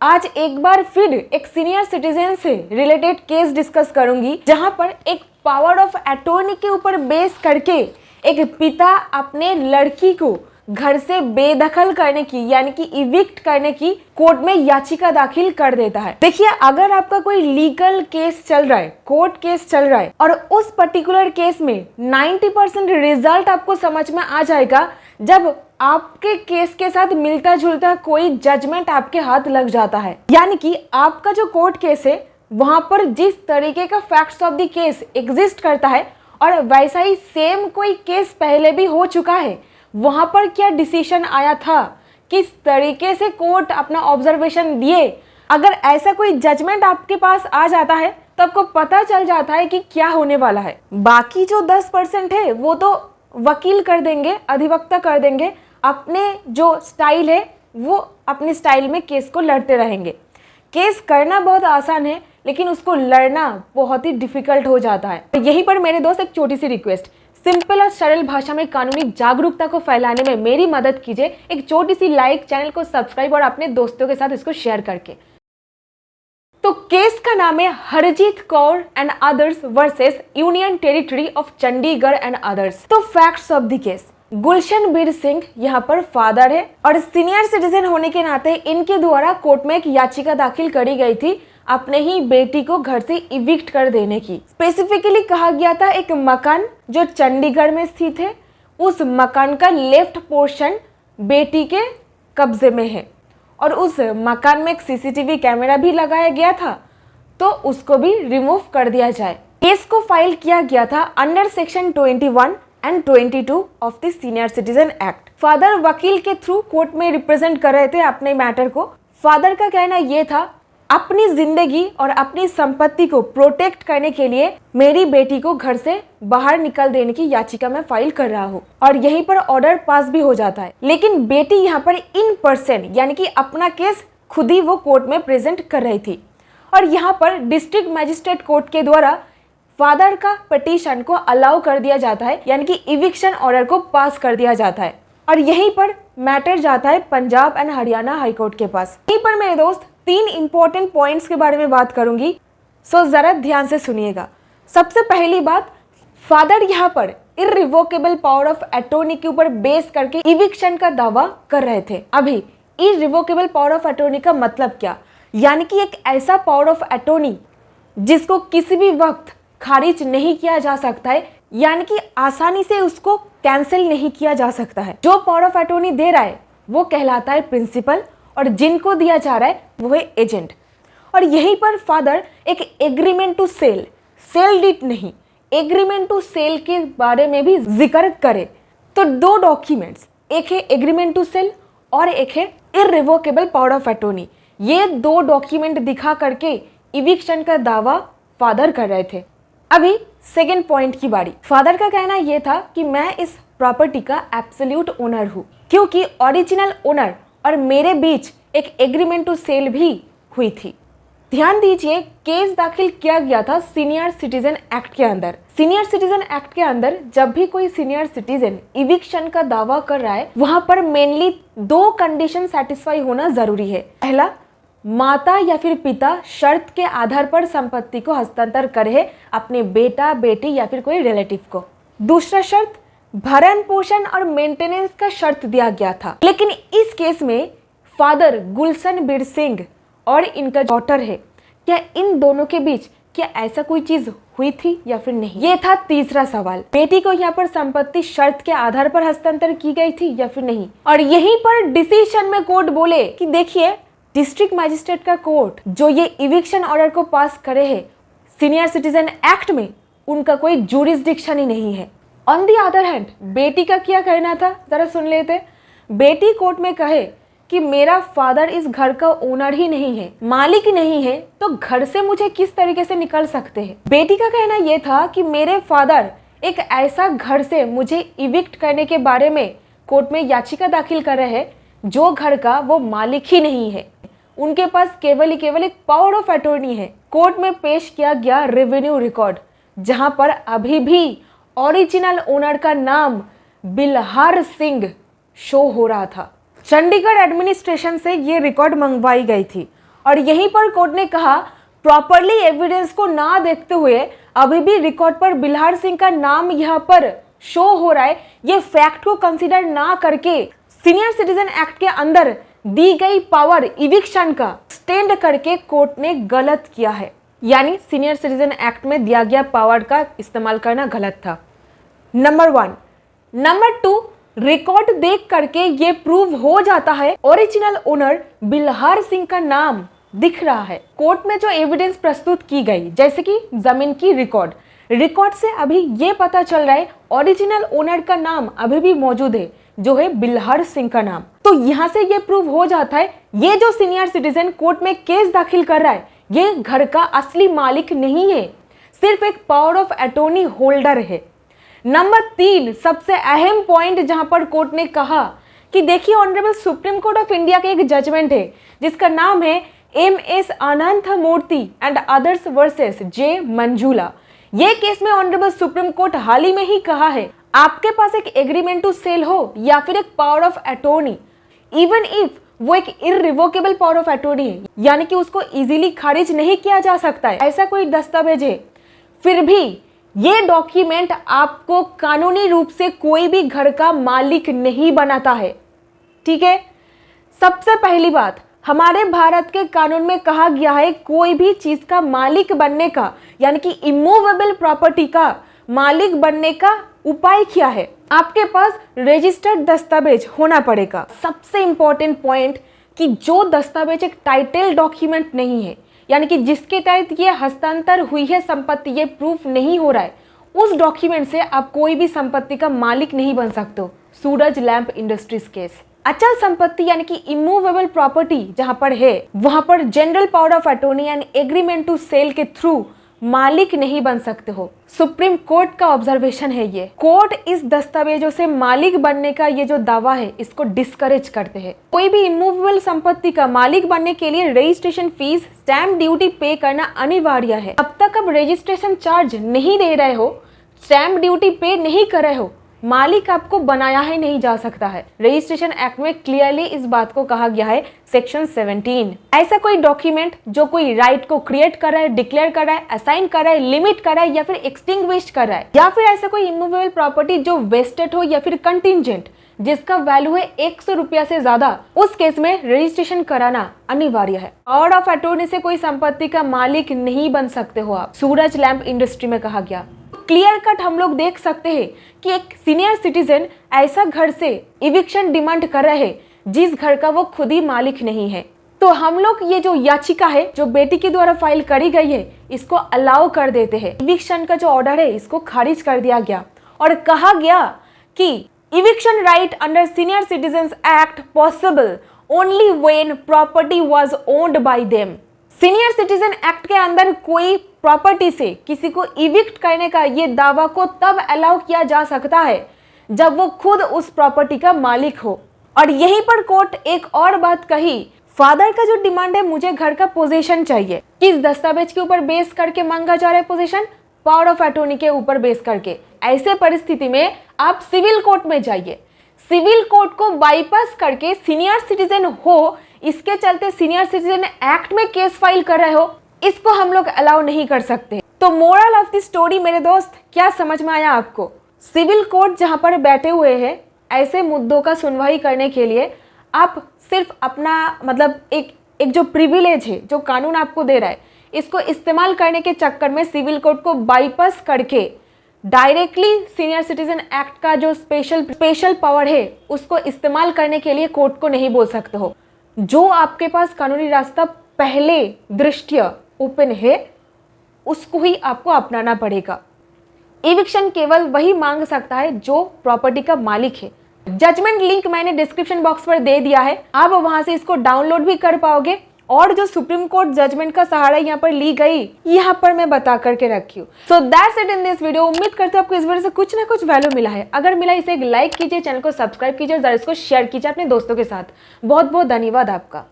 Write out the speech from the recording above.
आज एक बार फिर एक सीनियर सिटीजन से रिलेटेड केस डिस्कस करूंगी, जहां पर एक पावर ऑफ अटॉर्नी के ऊपर बेस करके एक पिता अपने लड़की को घर से बेदखल करने की यानी कि इविक्ट करने की कोर्ट में याचिका दाखिल कर देता है। देखिए, अगर आपका कोई लीगल केस चल रहा है, कोर्ट केस चल रहा है और उस पर्टिकुलर केस में 90% रिजल्ट आपको समझ में आ जाएगा जब आपके केस के साथ मिलता जुलता कोई जजमेंट आपके हाथ लग जाता है। यानी कि आपका जो कोर्ट केस है वहां पर जिस तरीके का facts of the case exist करता है और वैसा ही सेम कोई केस पहले भी हो चुका है, वहां पर क्या डिसीजन आया था, किस तरीके से कोर्ट अपना ऑब्जर्वेशन दिए, अगर ऐसा कोई जजमेंट आपके पास आ जाता है तो आपको पता चल जाता है कि क्या होने वाला है। बाकी जो 10% है वो तो वकील कर देंगे, अधिवक्ता कर देंगे, अपने जो स्टाइल है वो अपने स्टाइल में केस को लड़ते रहेंगे। केस करना बहुत आसान है लेकिन उसको लड़ना बहुत ही डिफिकल्ट हो जाता है। तो यहीं पर मेरे दोस्त एक छोटी सी रिक्वेस्ट, सिंपल और सरल भाषा में कानूनी जागरूकता को फैलाने में मेरी मदद कीजिए, एक छोटी सी लाइक, चैनल को सब्सक्राइब और अपने दोस्तों के साथ इसको शेयर करके। तो केस का नाम है Harjeet Kaur and others versus union territory of Chandigarh and others. तो facts of the case, Gulshanbir Singh यहाँ पर फादर है और सीनियर सिटीजन होने के नाते इनके द्वारा कोर्ट में एक याचिका दाखिल करी गई थी अपने ही बेटी को घर से इविक्ट कर देने की। स्पेसिफिकली कहा गया था एक मकान जो चंडीगढ़ में स्थित है, उस मकान का लेफ्ट पोर्शन बेटी के कब्जे में है और उस मकान में एक सीसीटीवी कैमरा भी लगाया गया था, तो उसको भी रिमूव कर दिया जाए। केस को फाइल किया गया था under section 21 and 22 of the senior citizen act. Father वकील के थ्रू कोर्ट में रिप्रेजेंट कर रहे थे अपने मैटर को। फादर का कहना यह था, अपनी जिंदगी और अपनी संपत्ति को प्रोटेक्ट करने के लिए मेरी बेटी को घर से बाहर निकल देने की याचिका मैं फाइल कर रहा हूँ, और यहीं पर ऑर्डर पास भी हो जाता है। लेकिन बेटी यहाँ पर इन पर्सन यानी कि अपना केस खुद ही वो कोर्ट में प्रेजेंट कर रही थी और यहाँ पर डिस्ट्रिक्ट मजिस्ट्रेट कोर्ट के द्वारा फादर का पिटीशन को अलाउ कर दिया जाता है, यानी कि इविक्शन ऑर्डर को पास कर दिया जाता है और यहीं पर मैटर जाता है Punjab and Haryana high court के पास। यहीं पर मेरे दोस्त 3 इंपॉर्टेंट पॉइंट्स के बारे में बात करूंगी, सो जरा ध्यान से सुनिएगा। सबसे पहली बात, फादर यहाँ पर इररिवोकेबल पावर ऑफ अटॉर्नी के ऊपर बेस करके इविक्शन का दावा कर रहे थे। अभी इररिवोकेबल पावर ऑफ अटॉर्नी का मतलब क्या, यानी कि एक ऐसा पावर ऑफ अटॉर्नी जिसको किसी भी वक्त खारिज नहीं किया जा सकता है, यानी कि आसानी से उसको कैंसिल नहीं किया जा सकता है। जो पावर ऑफ अटॉर्नी दे रहा है वो कहलाता है प्रिंसिपल और जिनको दिया जा रहा है वो है एजेंट। और यहीं पर फादर एक agreement to sell, sale deed नहीं, एग्रीमेंट टू सेल के बारे में भी जिक्र करे। तो 2 डॉक्यूमेंट्स, एक है एग्रीमेंट टू सेल और एक है इररिवोकेबल पावर ऑफ अटॉर्नी। ये 2 डॉक्यूमेंट दिखा करके इविक्शन का दावा फादर कर रहे थे। अभी सेकेंड पॉइंट की बारी। फादर का कहना यह था कि मैं इस प्रॉपर्टी का एब्सोल्यूट ओनर हूँ, क्योंकि ओरिजिनल ओनर और मेरे बीच एक एग्रीमेंट टू सेल भी हुई थी। ध्यान दीजिए, केस दाखिल किया गया था सीनियर सिटीजन एक्ट के अंदर। सीनियर सिटीजन एक्ट के अंदर जब भी कोई सीनियर सिटीजन इविक्शन का दावा कर रहा है, वहां पर मेनली 2 कंडीशन सेटिस्फाई होना जरूरी है। पहला, माता या फिर पिता शर्त के आधार पर संपत्ति को हस्तांतर करे अपने बेटा, बेटी या फिर कोई रिलेटिव को। दूसरा शर्त, भरण पोषण और मेंटेनेंस का शर्त दिया गया था। लेकिन इस केस में फादर गुलशनबीर सिंह और इनका डॉटर है, क्या इन दोनों के बीच क्या ऐसा कोई चीज हुई थी या फिर नहीं, ये था तीसरा सवाल। बेटी को यहाँ पर संपत्ति शर्त के आधार पर हस्तांतर की गई थी या फिर नहीं। और यहीं पर डिसीजन में कोर्ट बोले कि देखिए, डिस्ट्रिक्ट मजिस्ट्रेट का कोर्ट जो ये इविक्शन ऑर्डर को पास करे है सीनियर सिटीजन एक्ट में, उनका कोई जुरिस्डिक्शन ही नहीं है। ऑन दी अदर हैंड, बेटी का क्या कहना था जरा सुन लेते। बेटी कोर्ट में कहे कि मेरा फादर इस घर का ओनर ही नहीं है, मालिक नहीं है, तो घर से मुझे किस तरीके से निकल सकते हैं। बेटी का कहना यह था कि मेरे फादर एक ऐसा घर से मुझे इविक्ट करने के बारे में कोर्ट में याचिका दाखिल कर रहे हैं जो घर का वो मालिक ही नहीं है, उनके पास केवल एक पावर ऑफ अटॉर्नी है। कोर्ट में पेश किया गया रेवेन्यू रिकॉर्ड, जहां पर अभी भी ओरिजिनल ओनर का नाम बिल्हार सिंह शो हो रहा था। चंडीगढ़ एडमिनिस्ट्रेशन से ये रिकॉर्ड मंगवाई गई थी और यहीं पर कोर्ट ने कहा प्रॉपरली एविडेंस को ना देखते हुए अभी भी रिकॉर्ड पर बिल्हार सिंह का नाम यहाँ पर शो हो रहा है, ये फैक्ट को कंसीडर ना करके सीनियर सिटीजन एक्ट के अंदर दी गई पावर इविक्शन का एक्सटेंड करके कोर्ट ने गलत किया है। यानी सीनियर सिटीजन एक्ट में दिया गया पावर का इस्तेमाल करना गलत था। नंबर 1। नंबर 2, रिकॉर्ड देख करके ये प्रूव हो जाता है ओरिजिनल ओनर बिल्हार सिंह का नाम दिख रहा है। कोर्ट में जो एविडेंस प्रस्तुत की गई, जैसे कि जमीन की रिकॉर्ड से अभी ये पता चल रहा है ओरिजिनल ओनर का नाम अभी भी मौजूद है, जो है बिल्हार सिंह का नाम। तो यहाँ से ये प्रूव हो जाता है ये जो सीनियर सिटीजन कोर्ट में केस दाखिल कर रहा है ये घर का असली मालिक नहीं है, सिर्फ एक पावर ऑफ अटॉर्नी होल्डर है। नंबर 3, सबसे अहम पॉइंट जहां पर कोर्ट ने कहा कि देखिए honourable Supreme Court of India का एक जजमेंट है जिसका नाम है MS Anant Murthy and others versus J Manjula. ये केस में ऑनरेबल सुप्रीम कोर्ट हाल ही में ही कहा है आपके पास एक एग्रीमेंट टू सेल हो या फिर एक power of attorney, even if वो एक इररिवोकेबल पावर ऑफ अटॉर्नी है, यानी कि उसको इजीली खारिज नहीं किया जा सकता है, ऐसा कोई दस्तावेज है, फिर भी ये डॉक्यूमेंट आपको कानूनी रूप से कोई भी घर का मालिक नहीं बनाता है। ठीक है, सबसे पहली बात, हमारे भारत के कानून में कहा गया है कोई भी चीज का मालिक बनने का, यानी कि इमूवेबल प्रॉपर्टी का मालिक बनने का उपाय क्या है, आपके पास रजिस्टर्ड दस्तावेज होना पड़ेगा। सबसे इंपॉर्टेंट पॉइंट कि जो दस्तावेज एक टाइटल डॉक्यूमेंट नहीं है, यानी कि जिसके तहत ये हस्तांतर हुई है संपत्ति, ये प्रूफ नहीं हो रहा है, उस डॉक्यूमेंट से आप कोई भी संपत्ति का मालिक नहीं बन सकते हो। सूरज लैंप इंडस्ट्रीज केस। अचल संपत्ति यानी कि इमूवेबल प्रॉपर्टी जहां पर है वहां पर general power of attorney and agreement to sell के थ्रू मालिक नहीं बन सकते हो। सुप्रीम कोर्ट का ऑब्जर्वेशन है ये। कोर्ट इस दस्तावेजों से मालिक बनने का ये जो दावा है इसको डिस्करेज करते हैं। कोई भी इमूवेबल संपत्ति का मालिक बनने के लिए रजिस्ट्रेशन फीस, स्टैम्प ड्यूटी पे करना अनिवार्य है। अब तक आप रजिस्ट्रेशन चार्ज नहीं दे रहे हो, स्टैम्प ड्यूटी पे नहीं कर रहे हो, मालिक आपको बनाया ही नहीं जा सकता है। रजिस्ट्रेशन एक्ट में क्लियरली इस बात को कहा गया है, सेक्शन 17। ऐसा कोई डॉक्यूमेंट जो कोई राइट को क्रिएट कर रहा है, डिक्लेयर कर रहा है, असाइन कर रहा है, लिमिट कर रहा है या फिर एक्सटिंग्विश कर रहा है, या फिर ऐसा कोई इमूवेबल प्रॉपर्टी जो वेस्टेड हो या फिर कंटिंजेंट जिसका वैल्यू है 100 रुपया से ज्यादा, उस केस में रजिस्ट्रेशन कराना अनिवार्य है। पावर ऑफ अटॉर्नी से कोई संपत्ति का मालिक नहीं बन सकते हो आप, सूरज लैंप इंडस्ट्री में कहा गया। क्लियर कट हम लोग देख सकते हैं कि एक सीनियर सिटीजन ऐसा घर से इविक्शन डिमांड कर रहे हैं जिस घर का वो खुद ही मालिक नहीं है। तो हम लोग ये जो याचिका है जो बेटी के द्वारा फाइल करी गई है इसको अलाउ कर देते हैं। इविक्शन का जो ऑर्डर है इसको खारिज कर दिया गया और कहा गया कि eviction right under senior citizens act possible only when property was owned by them. Senior citizen act के अंदर कोई प्रॉपर्टी से किसी को इविक्ट करने का ये दावा को तब अलाउ किया जा सकता है जब वो खुद उस प्रॉपर्टी का मालिक हो। और यहीं पर कोर्ट एक और बात कही, फादर का जो डिमांड है मुझे घर का पोजीशन चाहिए, किस दस्तावेज के ऊपर बेस करके मांगा जा रहा है पोजीशन, पावर ऑफ अटॉर्नी के ऊपर बेस करके। ऐसे परिस्थिति में आप सिविल कोर्ट में जाइए, सिविल कोर्ट को बाईपास करके सीनियर सिटीजन हो, इसके चलते सीनियर सिटीजन एक्ट में केस फाइल कर रहे हो, इसको हम लोग अलाउ नहीं कर सकते। तो मोरल ऑफ द स्टोरी मेरे दोस्त क्या समझ में आया आपको? सिविल कोर्ट जहां पर बैठे हुए हैं ऐसे मुद्दों का सुनवाई करने के लिए आप सिर्फ अपना मतलब एक जो प्रिविलेज है जो कानून आपको दे रहा है इसको इस्तेमाल करने के चक्कर में सिविल कोर्ट को बाईपास करके डायरेक्टली सीनियर सिटीजन एक्ट का जो स्पेशल पावर है उसको इस्तेमाल करने के लिए कोर्ट को नहीं बोल सकते हो। जो आपके पास कानूनी रास्ता पहले दृष्टया ओपन है उसको ही आपको अपनाना पड़ेगा। इविक्शन केवल वही मांग सकता है जो प्रॉपर्टी का मालिक है। जजमेंट लिंक मैंने डिस्क्रिप्शन बॉक्स पर दे दिया है, आप वहां से इसको डाउनलोड भी कर पाओगे। और जो सुप्रीम कोर्ट जजमेंट का सहारा यहाँ पर ली गई यहाँ पर मैं बता करके रखी हूँ। So that's it in this video. उम्मीद करते हो आपको इस वीडियो से कुछ ना कुछ वैल्यू मिला है। अगर मिला इसे एक लाइक कीजिए, चैनल को सब्सक्राइब कीजिए और इसको शेयर कीजिए अपने दोस्तों के साथ। बहुत बहुत धन्यवाद आपका।